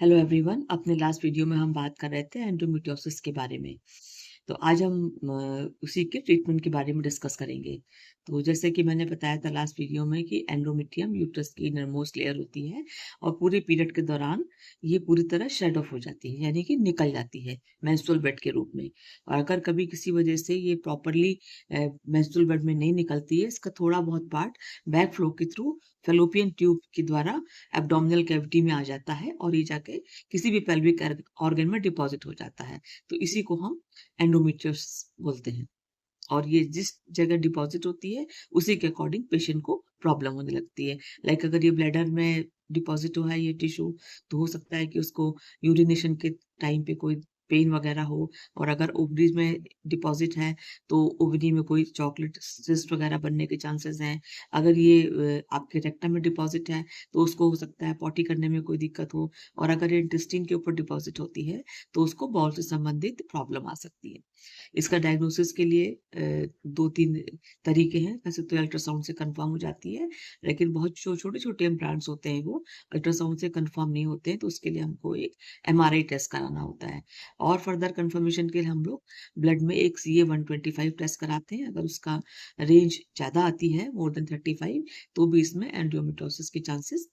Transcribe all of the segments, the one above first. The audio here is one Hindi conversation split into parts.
Hello everyone. अपने लास्ट वीडियो में हम बात कर रहे थे एंडोमेट्रियोसिस के बारे में। तो आज हम उसी के ट्रीटमेंट के बारे में डिस्कस करेंगे। तो जैसे कि मैंने बताया था लास्ट वीडियो में कि एंडोमेट्रियम यूट्रस की इनरमोस्ट लेयर होती है और पूरे पीरियड के दौरान ये पूरी तरह शेड ऑफ हो जाती है, यानी कि निकल जाती है मेंस्ट्रुअल ब्लड के रूप में। और अगर कभी किसी वजह से ये प्रॉपरली मेंस्ट्रुअल ब्लड में नहीं निकलती है, इसका थोड़ा बहुत पार्ट बैक फ्लो के थ्रू फेलोपियन ट्यूब के द्वारा एब्डोमिनल कैविटी में आ जाता है और ये जाके किसी भी पेल्विक ऑर्गन में डिपॉजिट हो जाता है। तो इसी को हम एंडोमेट्रियोसिस बोलते हैं। और ये जिस जगह डिपॉजिट होती है उसी के अकॉर्डिंग पेशेंट को प्रॉब्लम होने लगती है। लाइक अगर ये ब्लैडर में डिपॉजिट हुआ है ये टिश्यू, तो हो सकता है कि उसको यूरिनेशन के टाइम पे कोई पेन वगैरह हो। और अगर ओवरीज में डिपॉजिट है तो ओवरी में कोई चॉकलेट सिस्ट वगैरह बनने के चांसेस हैं। अगर ये आपके रेक्टम में डिपॉजिट है तो उसको हो सकता है पॉटी करने में कोई दिक्कत हो। और अगर ये इंटेस्टाइन के ऊपर डिपॉजिट होती है तो उसको बाउल से संबंधित प्रॉब्लम आ सकती है। इसका डायग्नोसिस के लिए 2-3 तरीके हैं। वैसे तो अल्ट्रासाउंड से कंफर्म हो जाती है, लेकिन बहुत छोटे-छोटे इम्प्लांट्स होते हैं, वो अल्ट्रासाउंड से कंफर्म नहीं होते हैं, तो उसके लिए हमको एक एमआरआई टेस्ट कराना होता है। और फर्दर कंफर्मेशन के लिए हम लोग ब्लड में एक सीए 125 टेस्ट कराते हैं। अगर उसका रेंज ज़्यादा आती है, मोर देन 35, तो भी इसमें एंडोमेट्रियोसिस के चांसेस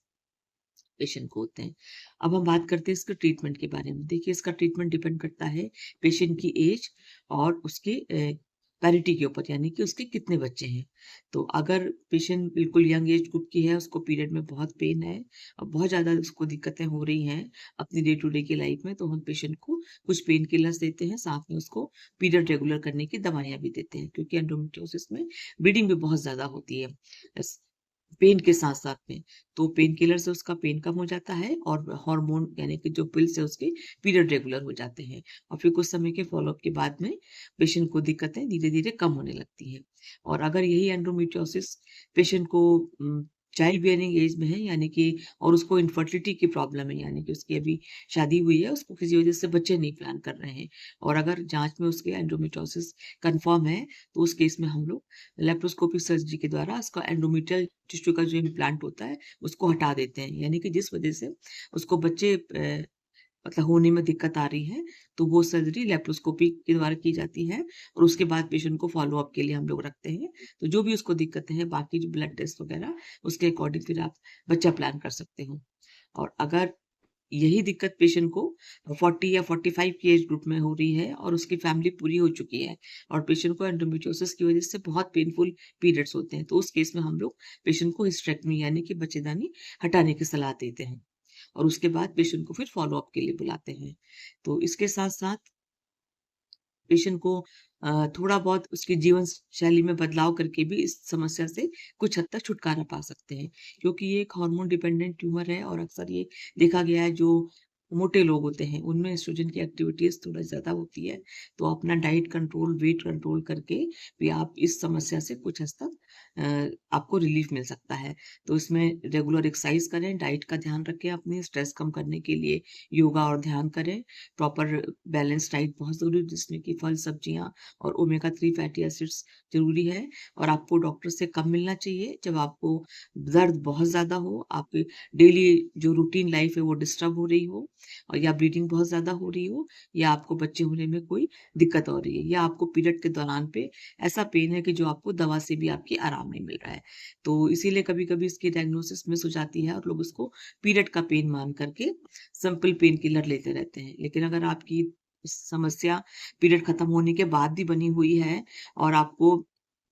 पेशेंट को होते हैं। अब हम बात करते हैं इसके ट्रीटमेंट के बारे में। देखिए, इसका ट्रीटमेंट डिपेंड करता है पेशेंट की एज और उसके पैरिटी के ऊपर, यानी कि उसके कितने बच्चे हैं। तो अगर पेशेंट बिल्कुल यंग एज ग्रुप की है, उसको पीरियड में बहुत पेन है और बहुत ज़्यादा उसको दिक्कतें हो रही हैं अपनी डे टू डे की लाइफ में, तो हम पेशेंट को कुछ पेन किलर्स देते हैं, साथ में उसको पीरियड रेगुलर करने की दवाइयाँ भी देते हैं, क्योंकि एंडोमेट्रियोसिस में ब्लीडिंग भी बहुत ज़्यादा होती है पेन के साथ-साथ में। तो पेन किलर से उसका पेन कम हो जाता है और हार्मोन यानी कि जो पिल्स है उसके पीरियड रेगुलर हो जाते हैं। और फिर कुछ समय के फ़ॉलो-अप के बाद में पेशेंट को दिक्कतें धीरे-धीरे कम होने लगती हैं। और अगर यही एंडोमेट्रियोसिस पेशेंट को चाइल्ड बियरिंग एज में है, यानी कि और उसको इनफर्टिलिटी की प्रॉब्लम है, यानी कि उसकी अभी शादी हुई है, उसको किसी वजह से बच्चे नहीं प्लान कर रहे हैं और अगर जाँच में उसके एंडोमेट्रियोसिस कन्फर्म है, तो उस केस में हम लोग लेप्रोस्कोपिक सर्जरी के द्वारा उसका एंडोमेट्रियल टिश्यू का जो इम्प्लांट होता है उसको हटा देते हैं। यानी कि जिस वजह से उसको बच्चे मतलब होने में दिक्कत आ रही है, तो वो सर्जरी लेप्रोस्कोपी के द्वारा की जाती है और उसके बाद पेशेंट को फ़ॉलो अप के लिए हम लोग रखते हैं। तो जो भी उसको दिक्कतें हैं, बाकी जो ब्लड टेस्ट वगैरह, उसके अकॉर्डिंग फिर आप बच्चा प्लान कर सकते हो। और अगर यही दिक्कत पेशेंट को 40 या 45 की एज ग्रुप में हो रही है और उसकी फैमिली पूरी हो चुकी है और पेशेंट को एंडोमेट्रियोसिस की वजह से बहुत पेनफुल पीरियड्स होते हैं, तो उस केस में हम लोग पेशेंट को हिस्टेरेक्टमी यानी कि बच्चेदानी हटाने की सलाह देते हैं और उसके बाद पेशेंट को फिर फ़ॉलो अप के लिए बुलाते हैं। तो इसके साथ-साथ पेशेंट को थोड़ा बहुत उसकी जीवन शैली में बदलाव करके भी इस समस्या से कुछ हद तक छुटकारा पा सकते हैं। क्योंकि ये एक हार्मोन डिपेंडेंट ट्यूमर है और अक्सर ये देखा गया है जो मोटे लोग होते हैं, उनमें एस्ट्रोजन की एक्टिविटीज़ थोड़ा ज़्यादा होती है। तो अपना डाइट कंट्रोल, वेट कंट्रोल करके भी आप इस समस्या से कुछ हद तक आपको रिलीफ़ मिल सकता है। तो इसमें रेगुलर एक्सरसाइज़ करें, डाइट का ध्यान रखें, अपनी स्ट्रेस कम करने के लिए योगा और ध्यान करें। प्रॉपर बैलेंस डाइट बहुत ज़रूरी है, जिसमें कि फल, सब्जियाँ और ओमेगा 3 फैटी एसिड्स ज़रूरी है। और आपको डॉक्टर से कब मिलना चाहिए? जब आपको दर्द बहुत ज़्यादा हो, आपकी डेली जो रूटीन लाइफ़ है वो डिस्टर्ब हो रही हो और या ब्लीडिंग बहुत ज़्यादा हो रही हो या आपको बच्चे होने में कोई दिक्कत हो रही है या आपको पीरियड के दौरान पे ऐसा पेन है कि जो आपको दवा से भी आपकी आराम नहीं मिल रहा है। तो इसीलिए कभी-कभी इसकी डायग्नोसिस मिस हो जाती है और लोग उसको पीरियड का पेन मान करके सिंपल पेन किलर लेते रहते हैं। लेकिन अगर आपकी समस्या पीरियड खत्म होने के बाद भी बनी हुई है और आपको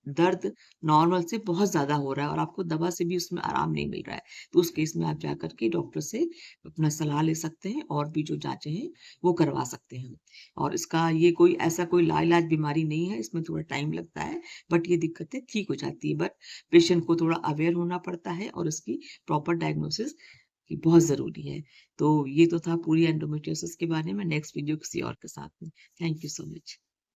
दर्द नॉर्मल से बहुत ज़्यादा हो रहा है और आपको दवा से भी उसमें आराम नहीं मिल रहा है, तो उस केस में आप जाकर के डॉक्टर से अपना सलाह ले सकते हैं और भी जो जाँचें हैं, वो करवा सकते हैं। और इसका ये कोई ऐसा कोई लाइलाज बीमारी नहीं है, इसमें थोड़ा टाइम लगता है, बट ये दिक्कतें ठीक हो जाती है। बट पेशेंट को थोड़ा अवेयर होना पड़ता है और उसकी प्रॉपर डायग्नोसिस कि बहुत ज़रूरी है। तो ये तो था पूरी एंडोमेट्रियोसिस के बारे में। नेक्स्ट वीडियो किसी और के साथ में। Thank you so much.